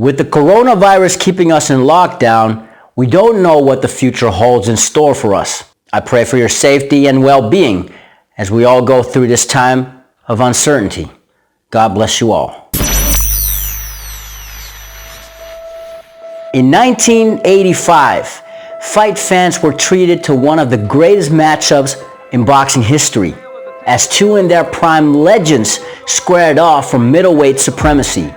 With the coronavirus keeping us in lockdown, we don't know what the future holds in store for us. I pray for your safety and well-being as we all go through this time of uncertainty. God bless you all. In 1985, fight fans were treated to one of the greatest matchups in boxing history, as two in their prime legends squared off for middleweight supremacy.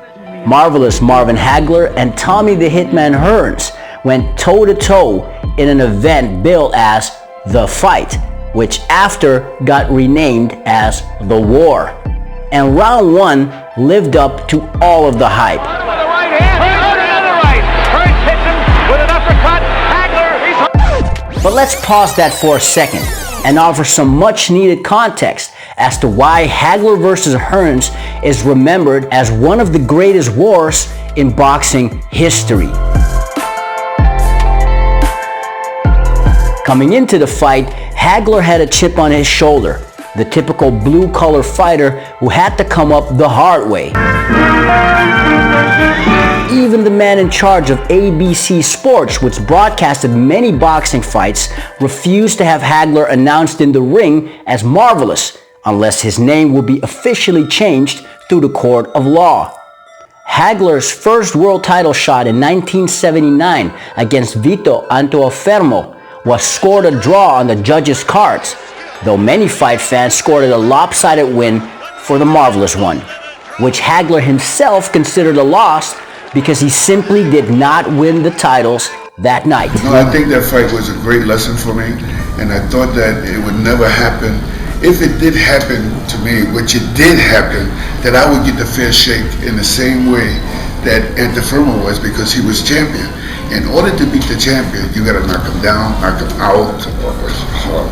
Marvelous Marvin Hagler and Tommy the Hitman Hearns went toe-to-toe in an event billed as The Fight, which after got renamed as The War. And round one lived up to all of the hype. But let's pause that for a second and offer some much needed context as to why Hagler versus Hearns is remembered as one of the greatest wars in boxing history. Coming into the fight, Hagler had a chip on his shoulder, the typical blue-collar fighter who had to come up the hard way. Even the man in charge of ABC Sports, which broadcasted many boxing fights, refused to have Hagler announced in the ring as Marvelous, unless his name would be officially changed through the court of law. Hagler's first world title shot in 1979 against Vito Antuofermo was scored a draw on the judges' cards, though many fight fans scored a lopsided win for the Marvelous one, which Hagler himself considered a loss because he simply did not win the titles that night. No, I think that fight was a great lesson for me, and I thought that it would never happen. If it did happen to me, which it did happen, that I would get the fair shake in the same way that Antuofermo was, because he was champion. In order to beat the champion, you got to knock him down, knock him out, or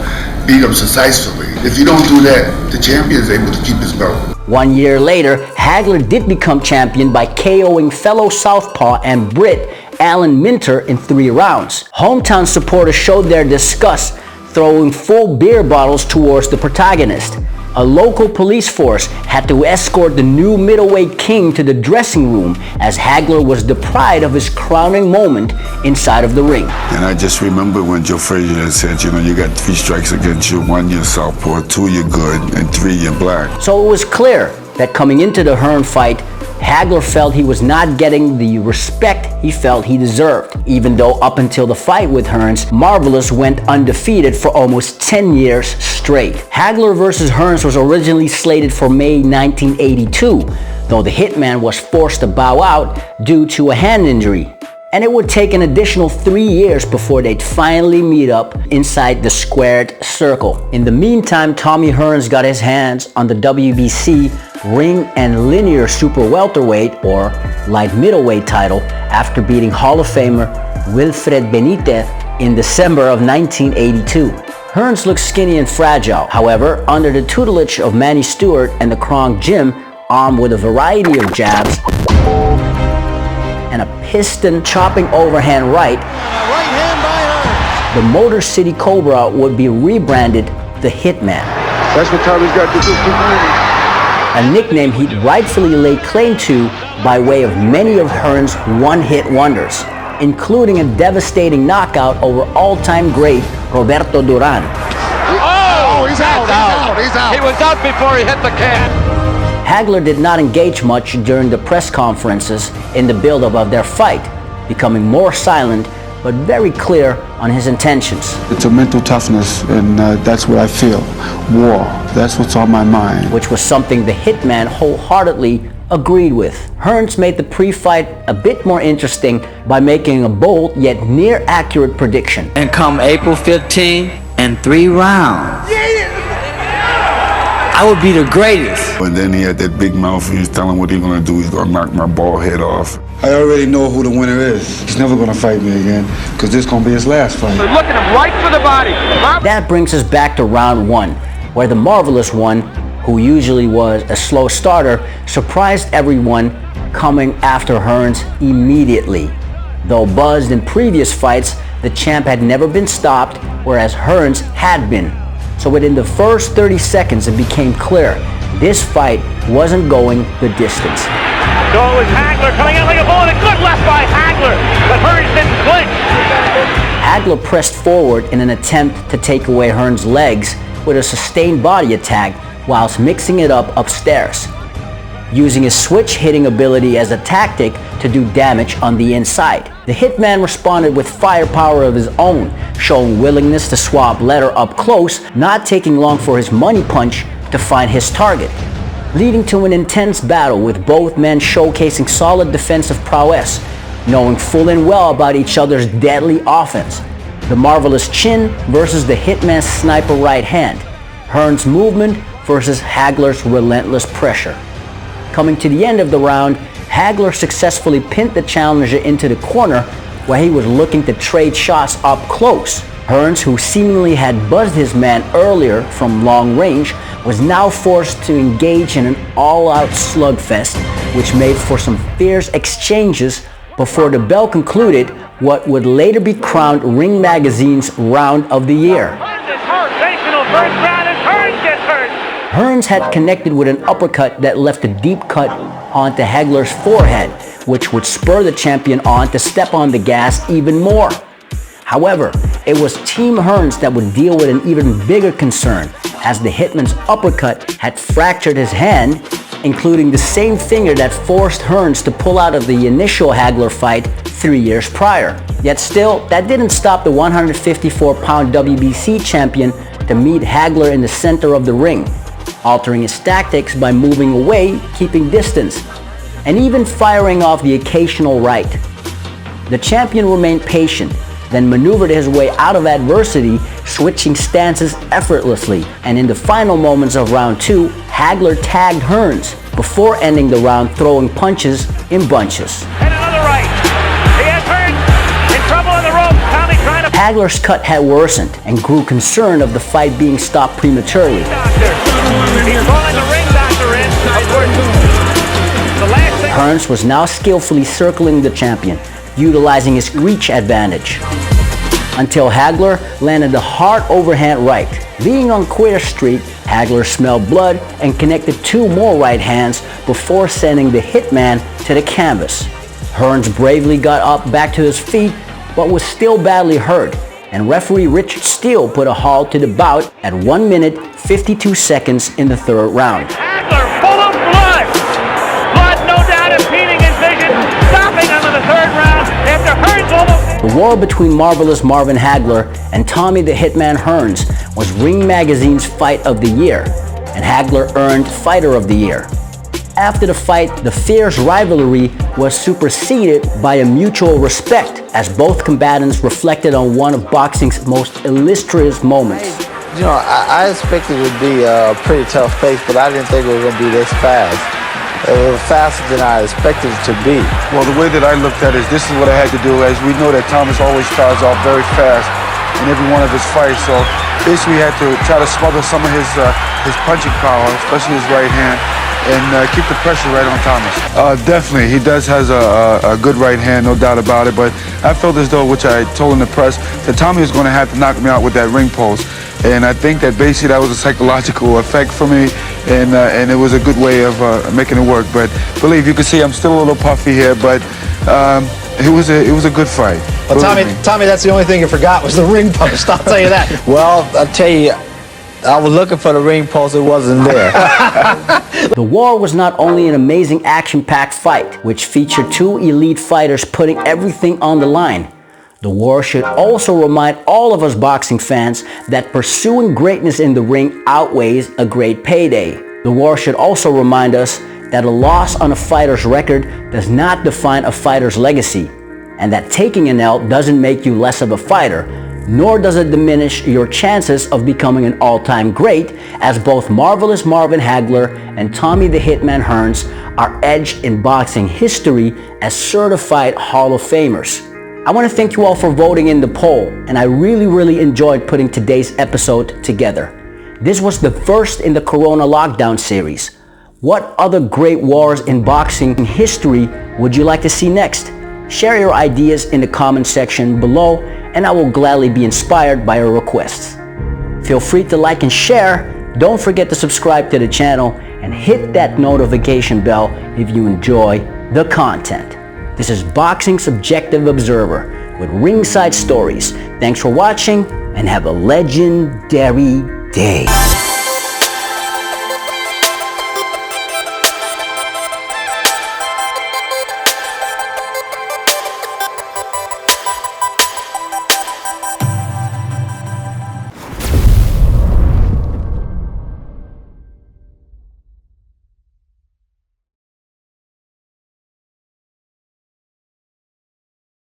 beat him successfully. If you don't do that, the champion is able to keep his belt. 1 year later, Hagler did become champion by KOing fellow southpaw and Brit Alan Minter in 3 rounds. Hometown supporters showed their disgust, throwing full beer bottles towards the protagonist. A local police force had to escort the new middleweight king to the dressing room as Hagler was deprived of his crowning moment inside of the ring. And I just remember when Joe Frazier had said, you got 3 strikes against you, 1 you're southpaw, 2 you're good, and 3 you're black. So it was clear that coming into the Hearn fight, Hagler felt he was not getting the respect he felt he deserved, even though up until the fight with Hearns, Marvelous went undefeated for almost 10 years straight. Hagler versus Hearns was originally slated for May 1982, though the Hitman was forced to bow out due to a hand injury. And it would take an additional 3 years before they'd finally meet up inside the squared circle. In the meantime, Tommy Hearns got his hands on the WBC ring and linear super welterweight or light middleweight title after beating Hall of Famer Wilfred Benitez in December of 1982. Hearns looked skinny and fragile. However, under the tutelage of Manny Steward and the Kronk Gym, armed with a variety of jabs and a piston chopping overhand right hand by Hearns, the Motor City Cobra would be rebranded the Hitman. That's what Tommy's got to do. A nickname he'd rightfully lay claim to by way of many of Hearns' one-hit wonders, including a devastating knockout over all-time great Roberto Duran. Oh, he's out. He was out before he hit the can. Hagler did not engage much during the press conferences in the build-up of their fight, becoming more silent but very clear on his intentions. It's a mental toughness, and that's what I feel. War, that's what's on my mind. Which was something the Hitman wholeheartedly agreed with. Hearns made the pre-fight a bit more interesting by making a bold yet near accurate prediction. And come April 15, in 3 rounds, I would be the greatest. And then he had that big mouth, and he was telling what he's gonna do. He's gonna knock my bald head off. I already know who the winner is. He's never gonna fight me again, because this is gonna be his last fight. They're looking him right for the body. That brings us back to round 1, where the Marvelous one, who usually was a slow starter, surprised everyone, coming after Hearns immediately. Though buzzed in previous fights, the champ had never been stopped, whereas Hearns had been. So within the first 30 seconds, it became clear this fight wasn't going the distance. So it was Hagler coming out like a bullet. A good left by Hagler, but Hearns didn't flinch. Hagler pressed forward in an attempt to take away Hearns' legs with a sustained body attack whilst mixing it up upstairs, using his switch hitting ability as a tactic to do damage on the inside. The Hitman responded with firepower of his own, showing willingness to swap leather up close, not taking long for his money punch to find his target, leading to an intense battle with both men showcasing solid defensive prowess, knowing full and well about each other's deadly offense. The marvelous chin versus the Hitman's sniper right hand. Hearns' movement versus Hagler's relentless pressure. Coming to the end of the round, Hagler successfully pinned the challenger into the corner where he was looking to trade shots up close. Hearns, who seemingly had buzzed his man earlier from long range, was now forced to engage in an all-out slugfest, which made for some fierce exchanges before the bell concluded what would later be crowned Ring Magazine's Round of the Year. Hearns had connected with an uppercut that left a deep cut onto Hagler's forehead, which would spur the champion on to step on the gas even more. However, it was Team Hearns that would deal with an even bigger concern, as the Hitman's uppercut had fractured his hand, including the same finger that forced Hearns to pull out of the initial Hagler fight 3 years prior. Yet still, that didn't stop the 154-pound WBC champion to meet Hagler in the center of the ring, altering his tactics by moving away, keeping distance, and even firing off the occasional right. The champion remained patient, then maneuvered his way out of adversity, switching stances effortlessly, and in the final moments of round 2, Hagler tagged Hearns before ending the round throwing punches in bunches. And another right. He has Hearns in trouble on the ropes. Tommy trying to... Hagler's cut had worsened and grew concerned of the fight being stopped prematurely. He's calling the ring doctor in. Of course, the last thing... Hearns was now skillfully circling the champion, utilizing his reach advantage, until Hagler landed a hard overhand right. Being on Quitter Street, Hagler smelled blood and connected 2 more right hands before sending the Hitman to the canvas. Hearns bravely got up back to his feet, but was still badly hurt, and referee Richard Steele put a halt to the bout at 1 minute 52 seconds in the 3rd round. Hagler full of blood. Blood no doubt impeding his vision, stopping him in the 3rd round after Hearns almost... The war between marvelous Marvin Hagler and Tommy the Hitman Hearns was Ring Magazine's Fight of the Year, and Hagler earned Fighter of the Year. After the fight, the fierce rivalry was superseded by a mutual respect, as both combatants reflected on one of boxing's most illustrious moments. You know, I expected it would be a pretty tough pace, but I didn't think it was going to be this fast. It was faster than I expected it to be. Well, the way that I looked at it is this is what I had to do. As we know that Thomas always starts off very fast in every one of his fights. So basically we had to try to smother some of his punching power, especially his right hand, and keep the pressure right on Thomas. Definitely, he has a good right hand, no doubt about it. But I felt as though, which I told in the press, that Tommy was going to have to knock me out with that ring post. And I think that basically that was a psychological effect for me, and it was a good way of making it work. But believe you can see I'm still a little puffy here, but it was a good fight. Well, Tommy, that's the only thing you forgot was the ring post. I'll tell you that. Well, I'll tell you, I was looking for the ring post, it wasn't there. The war was not only an amazing action-packed fight, which featured 2 elite fighters putting everything on the line. The war should also remind all of us boxing fans that pursuing greatness in the ring outweighs a great payday. The war should also remind us that a loss on a fighter's record does not define a fighter's legacy, and that taking an L doesn't make you less of a fighter, nor does it diminish your chances of becoming an all-time great, as both marvelous Marvin Hagler and Tommy the Hitman Hearns are edged in boxing history as certified Hall of Famers. I want to thank you all for voting in the poll, and I really enjoyed putting today's episode together. This was the first in the Corona Lockdown series. What other great wars in boxing history would you like to see next? Share your ideas in the comment section below, and I will gladly be inspired by your requests. Feel free to like and share. Don't forget to subscribe to the channel and hit that notification bell if you enjoy the content. This is Boxing Subjective Observer with ringside stories. Thanks for watching and have a legendary day.